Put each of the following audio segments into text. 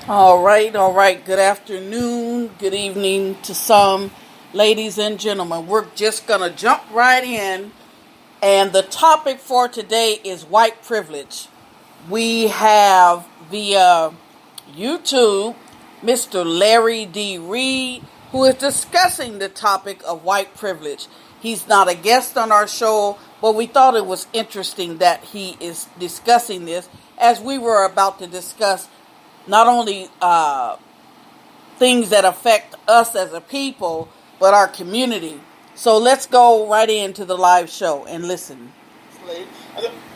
All right, all right. Good afternoon, good evening to some, ladies and gentlemen. We're just going to jump right in. And the topic for today is white privilege. We have via YouTube Mr. Larry D. Reed, who is discussing the topic of white privilege. He's not a guest on our show, but we thought it was interesting that he is discussing this as we were about to discuss not only things that affect us as a people, but our community. So let's go right into the live show and listen.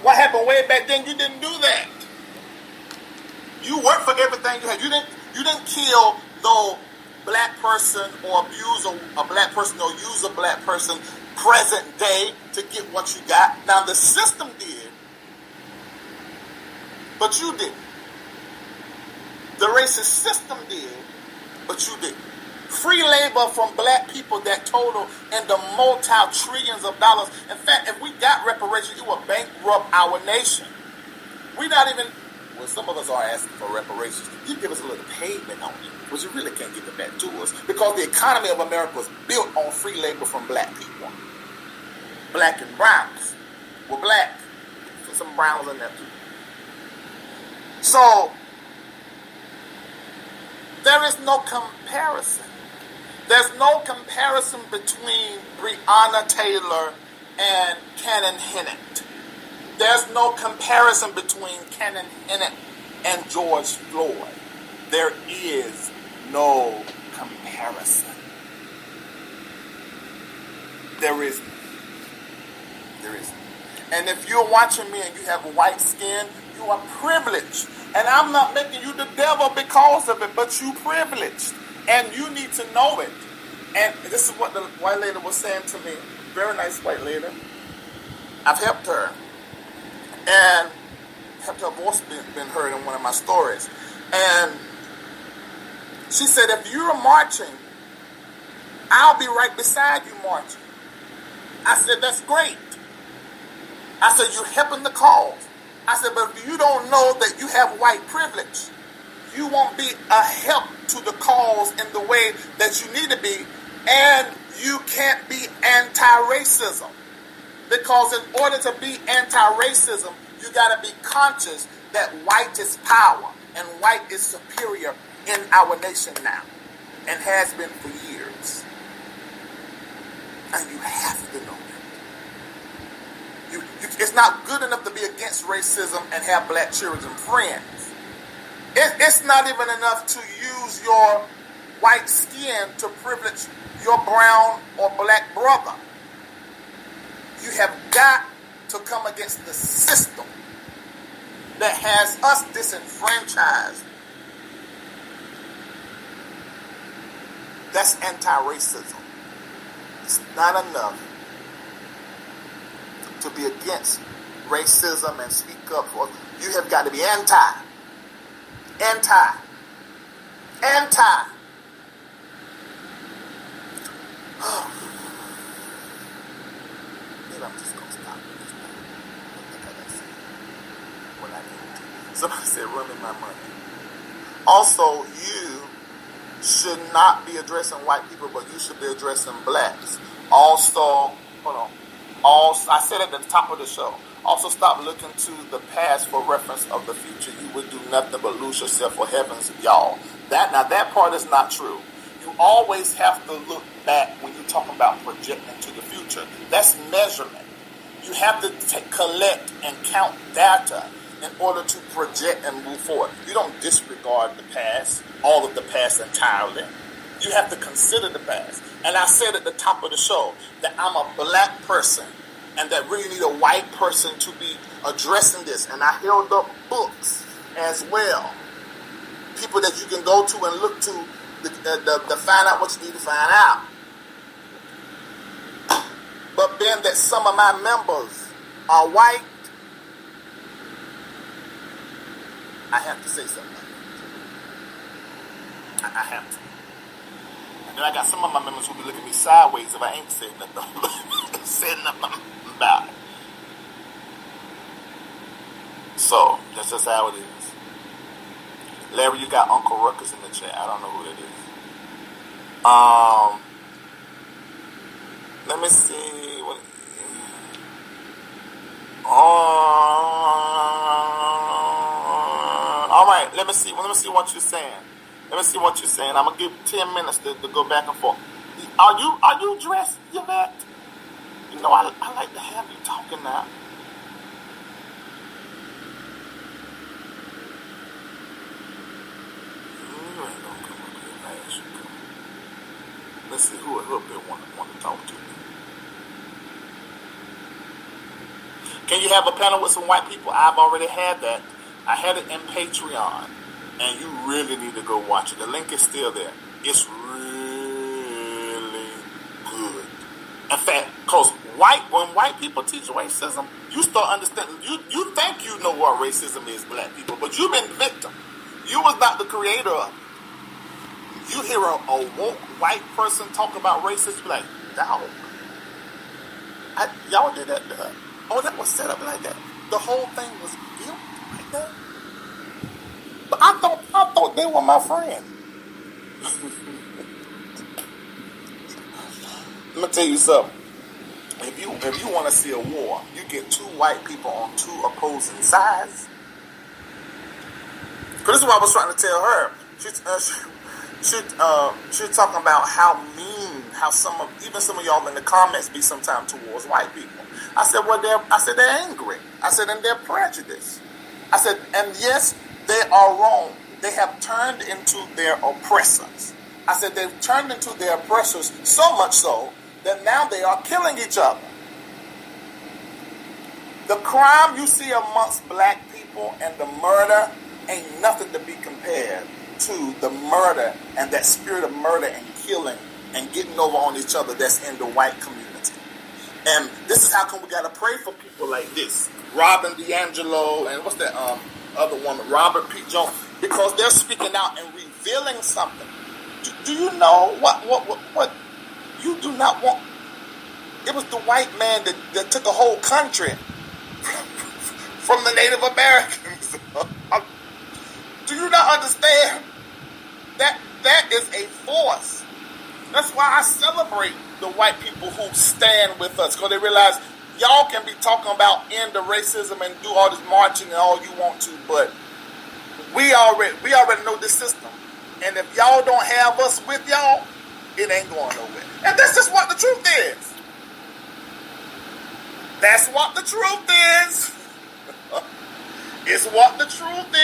What happened way back then? You didn't do that. You worked for everything you had. You didn't kill no black person or abuse a black person or use a black person present day to get what you got. Now the system did, but you didn't. The racist system did, but you didn't. Free labor from black people that total into multi-trillions of dollars. In fact, if we got reparations, it would bankrupt our nation. We're not even, well, some of us are asking for reparations. You give us a little payment on it, but you really can't give it back to us because the economy of America was built on free labor from black people. Black and browns were black. Some browns in there too. So, there is no comparison. There's no comparison between Breonna Taylor and Cannon Hinnant. There's no comparison between Cannon Hinnant and George Floyd. There is no comparison. There isn't. There isn't. And if you're watching me and you have white skin, you are privileged. And I'm not making you the devil because of it, but you privileged. And you need to know it. And this is what the white lady was saying to me. Very nice white lady. I've helped her. And helped her voice been heard in one of my stories. And she said, if you're marching, I'll be right beside you marching. I said, that's great. I said, you're helping the cause. I said, but if you don't know that you have white privilege, you won't be a help to the cause in the way that you need to be, and you can't be anti-racism. Because in order to be anti-racism, you got to be conscious that white is power, and white is superior in our nation now, and has been for years. And you have to know that. It's not good enough to be against racism and have black children friends. It's not even enough to use your white skin to privilege your brown or black brother. You have got to come against the system that has us disenfranchised. That's anti-racism. It's not enough to be against racism and speak up for. You have got to be anti. Oh, maybe I'm just going to stop with this now. I think I got to say what I need to. Somebody said, run me my money. Also, you should not be addressing white people, but you should be addressing blacks. Also, hold on. I said at the top of the show, also stop looking to the past for reference of the future. You would do nothing but lose yourself for heavens, y'all. That part is not true. You always have to look back when you're talking about projecting to the future. That's measurement. You have to collect and count data in order to project and move forward. You don't disregard the past, all of the past entirely. You have to consider the past. And I said at the top of the show that I'm a black person and that really need a white person to be addressing this. And I held up books as well. People that you can go to and look to find out what you need to find out. But being that some of my members are white, I have to say something. I have to. And then I got some of my members who be looking at me sideways if I ain't said nothing about it. So, that's just how it is. Larry, you got Uncle Ruckus in the chat. I don't know who that is. Let me see. What? All right. Let me see. Let me see what you're saying. Let me see what you're saying. I'm gonna give 10 minutes to go back and forth. Are you dressed, Yvette? You know, I like to have you talking now. You ain't gonna come up here fast. Let's see who up there want to talk to me. Can you have a panel with some white people? I've already had that. I had it in Patreon, and you really need to go watch it. The link is still there. It's really good. In fact, because when white people teach racism, you start understanding. You think you know what racism is, black people, but you've been victim. You was not the creator of it. You hear a woke white person talk about racism, you be like, dog, y'all did that. Oh, that was set up like that. The whole thing was built like that. But I thought they were my friend. Let me tell you something. If you want to see a war, you get two white people on two opposing sides. Because this is what I was trying to tell her. She's talking about how mean, how some of y'all in the comments be sometimes towards white people. I said, they're angry. I said, and they're prejudiced. I said, and yes, they are wrong. They have turned into their oppressors. I said, they've turned into their oppressors so much so that now they are killing each other. The crime you see amongst black people and the murder ain't nothing to be compared to the murder and that spirit of murder and killing and getting over on each other that's in the white community. And this is how come we gotta pray for people like this. Robin DiAngelo and what's that other woman, Robert P. Jones, because they're speaking out and revealing something. Do you know what you do not want? It was the white man that took a whole country from the Native Americans. Do you not understand? That is a force. That's why I celebrate the white people who stand with us, because they realize y'all can be talking about end of racism and do all this marching and all you want to, but we already know this system. And if y'all don't have us with y'all, it ain't going nowhere. And that's just what the truth is. That's what the truth is. It's what the truth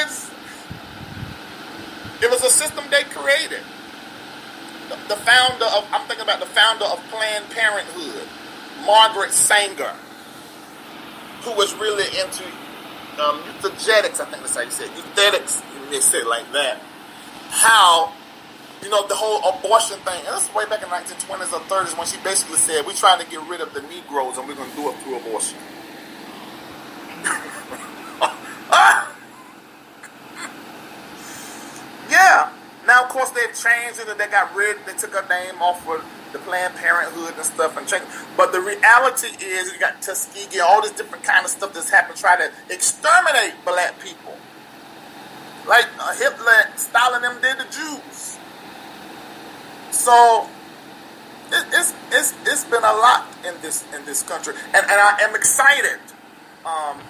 is. It was a system they created. I'm thinking about the founder of Planned Parenthood, Margaret Sanger, who was really into euthygenics, I think that's how you say it. Euthygenics, they said it like that. How, the whole abortion thing, and this is way back in the 1920s or 30s when she basically said, we're trying to get rid of the Negroes and we're going to do it through abortion. Yeah. Now, of course, they've changed it and they took her name off of the Planned Parenthood and stuff and changed. But the reality is, you got Tuskegee, all this different kind of stuff that's happened, try to exterminate black people. Like Hitler, Stalin, them did the Jews. So it's been a lot in this country, and I am excited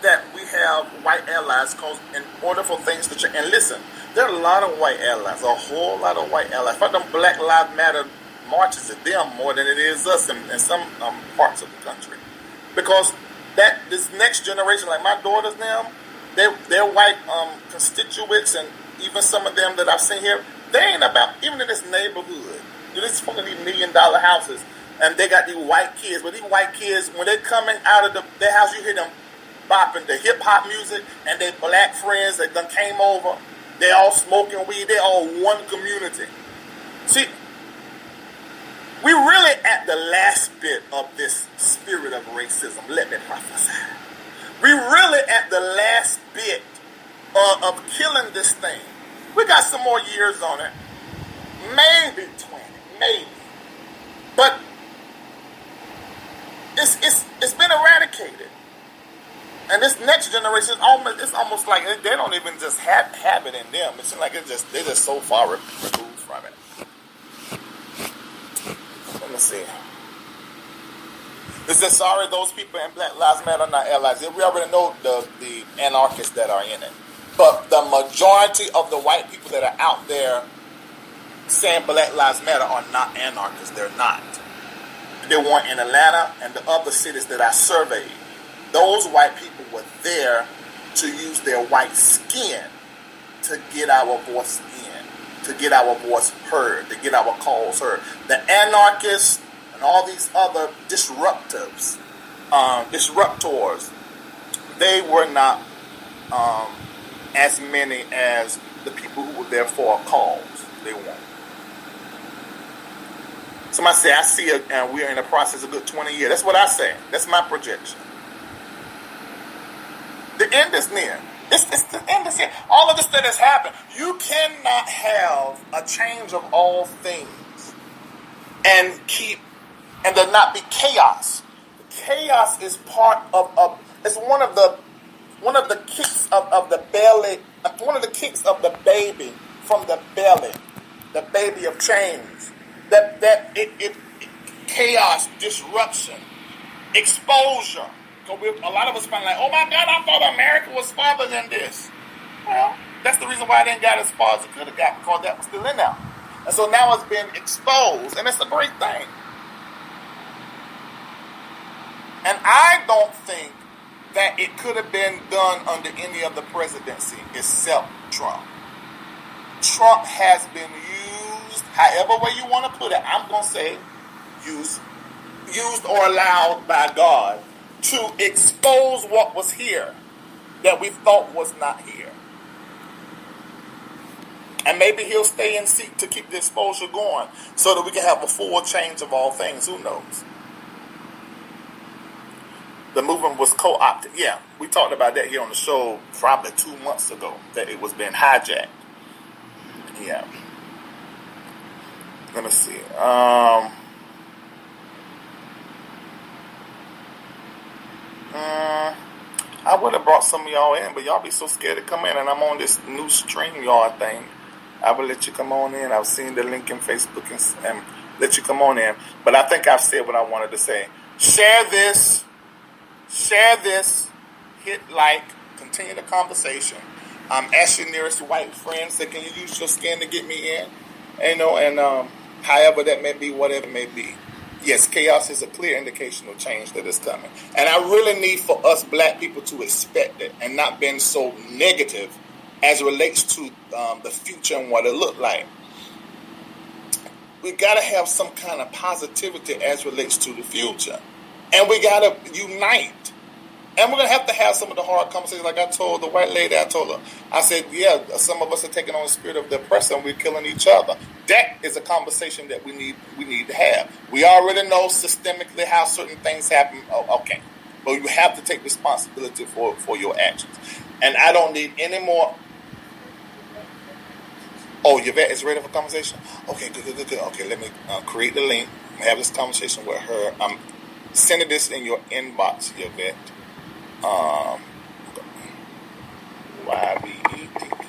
that we have white allies, because in order for things to change, and listen, there are a lot of white allies, a whole lot of white allies. In fact, them Black Lives Matter marches at them more than it is us in some parts of the country, because this next generation, like my daughters now, they're white constituents, and even some of them that I've seen here, they ain't about, even in this neighborhood, this fucking these $1 million houses, and they got these white kids. But these white kids, when they're coming out of their house, you hear them bopping the hip hop music, and their black friends that done came over. They all smoking weed. They all one community. See, we really at the last bit of this spirit of racism. Let me prophesy. We really at the last bit of killing this thing. We got some more years on it. Maybe 20. Maybe. But it's been eradicated. And this next generation, it's almost like they don't even just have it in them. It seems like they're just so far removed from it. Let me see. It says, sorry, those people in Black Lives Matter are not allies. We already know the anarchists that are in it. But the majority of the white people that are out there saying Black Lives Matter are not anarchists. They're not. They weren't in Atlanta and the other cities that I surveyed. Those white people were there to use their white skin to get our voice in, to get our voice heard, to get our calls heard. The anarchists and all these other disruptors, they were not as many as the people who were there for a cause. They weren't. Somebody say, I see it, and we're in the process of a good 20 years. That's what I say. That's my projection. The end is near. The end is here. All of this that has happened, you cannot have a change of all things and there not be chaos. Chaos is part of it's one of the kicks of the belly, one of the kicks of the baby from the belly, the baby of change. That chaos, disruption, exposure. So a lot of us find like, oh my God, I thought America was farther than this. Well, that's the reason why I didn't get as far as it could have got, because that was still in there. And so now it's been exposed, and it's a great thing. And I don't think that it could have been done under any other presidency except Trump. Trump has been used, however way you want to put it, I'm going to say used or allowed by God to expose what was here that we thought was not here. And maybe he'll stay in seat to keep the exposure going so that we can have a full change of all things. Who knows? The movement was co-opted. Yeah, we talked about that here on the show probably 2 months ago, that it was being hijacked. Yeah. Let me see. I would have brought some of y'all in, but y'all be so scared to come in, and I'm on this new StreamYard thing. I will let you come on in. I've seen the link in Facebook and let you come on in. But I think I've said what I wanted to say. Share this. Hit like. Continue the conversation. Ask your nearest white friend, say, can you use your skin to get me in? And however that may be, whatever it may be. Yes, chaos is a clear indication of change that is coming. And I really need for us black people to expect it and not being so negative as it relates to the future and what it look like. We got to have some kind of positivity as it relates to the future. And we got to unite. And we're going to have some of the hard conversations. Like I told the white lady, I said, yeah, some of us are taking on the spirit of the oppressor and we're killing each other. That is a conversation that we need to have. We already know systemically how certain things happen. Oh, okay. But you have to take responsibility for your actions. And I don't need any more. Oh, Yvette is ready for conversation? Okay, good. Okay, let me create the link and have this conversation with her. I'm sending this in your inbox, Yvette. YVETP.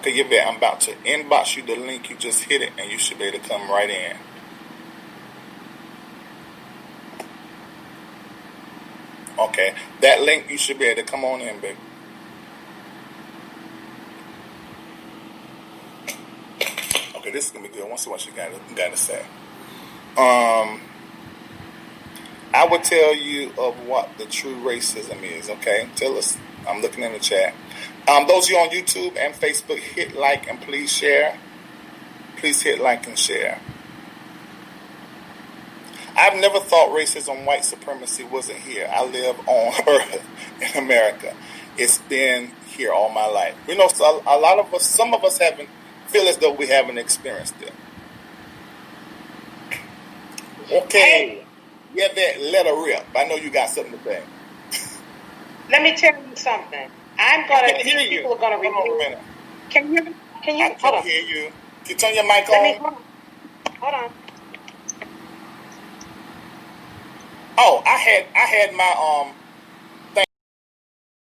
Okay, Yvette, I'm about to inbox you the link. You just hit it and you should be able to come right in. Okay, that link, you should be able to come on in, baby. Okay, this is going to be good. I want to see what you got to say. I will tell you of what the true racism is, okay? Tell us. I'm looking in the chat. Those of you on YouTube and Facebook, hit like and please share. Please hit like and share. I've never thought racism, white supremacy wasn't here. I live on Earth in America. It's been here all my life. You know, so a lot of us, some of us haven't, feel as though we haven't experienced it. Okay. Yeah, that let her rip. I know you got something to say. Let me tell you something. These people are gonna review. Can you hear me? I can't hear you. Can you turn your mic on? Hold on. Oh, I had my